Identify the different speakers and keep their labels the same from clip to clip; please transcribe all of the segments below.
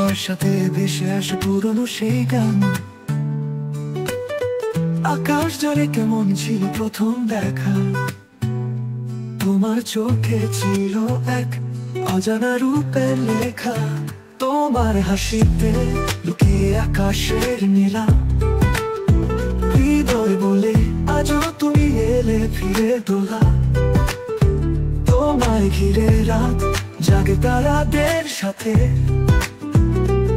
Speaker 1: হাওয়ার সাথে ভেসে আসে পুরনো সেই গান। আকাশ জলে কেমন ছিল প্রথম দেখা, তোমার চোখে ছিল এক অজানা রূপের লেখা। তোমার হাসিতে লুকিয়ে আকাশের নীলা, হৃদয় বলে আজও তুমি এলে ফিরে দোলা। তোমায় ঘিরে রাত জাগে তারাদের সাথে,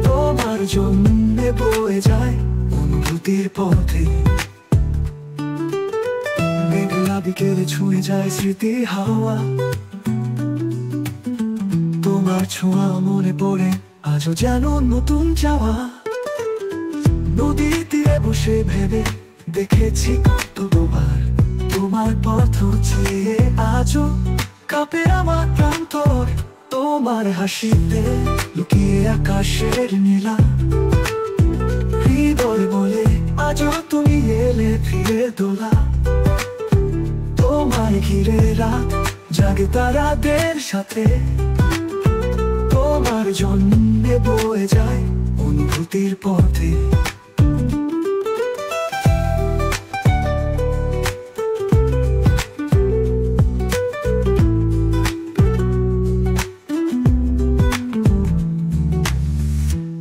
Speaker 1: তোমার জন্যে বয়ে যায় অনুভূতির পথে। মেঘলা বিকেলে ছুঁয়ে যায় স্মৃতি হাওয়া, তোমার ছোঁয়া মনে পড়ে আজও যেন নতুন যাওয়া। নদীর তীরে বসে ভেবে দেখেছি কতবার তোমার পথ চেয়ে আজও কাঁপে আমার প্রান্তর। তোমার হাসিতে লুকিয়ে আকাশের নীলা, হৃদয় বলে আজও তুমি এলে ফিরে দোলা। তোমায় ঘিরে রাত জাগে তারাদের সাথে, তোমার জন্যে বয়ে যায় অনুভূতির পথে।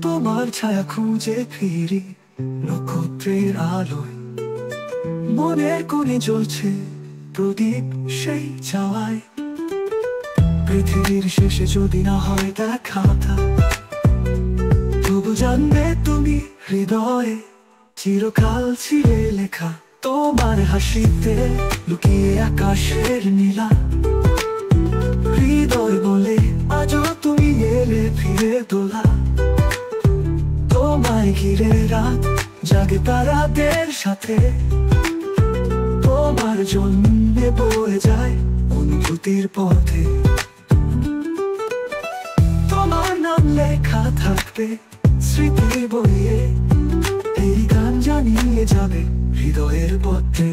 Speaker 1: তোমার ছায়া খুঁজে ফিরি নক্ষত্রের আলোয়, মনের কোণে জ্বলছে প্রদীপ সেই চাওয়ায়। পৃথিবীর শেষে যদি না হয় দেখা, তবু জানবে তুমি হৃদয়ে চিরকাল ছিলে লেখা। তোমার হাসিতে লুকিয়ে আকাশের নীলা, হৃদয় বলে আজও তুমি এলে ফিরে দোলা। তোমায় ঘিরে রাত জাগে তারাদের সাথে, তোমার জন্যে বয়ে যায় অনুভূতির পথে। তোমার নাম লেখা থাকবে স্মৃতির বইয়ে, এই গান জানিয়ে যাবে হৃদয়ের পথে।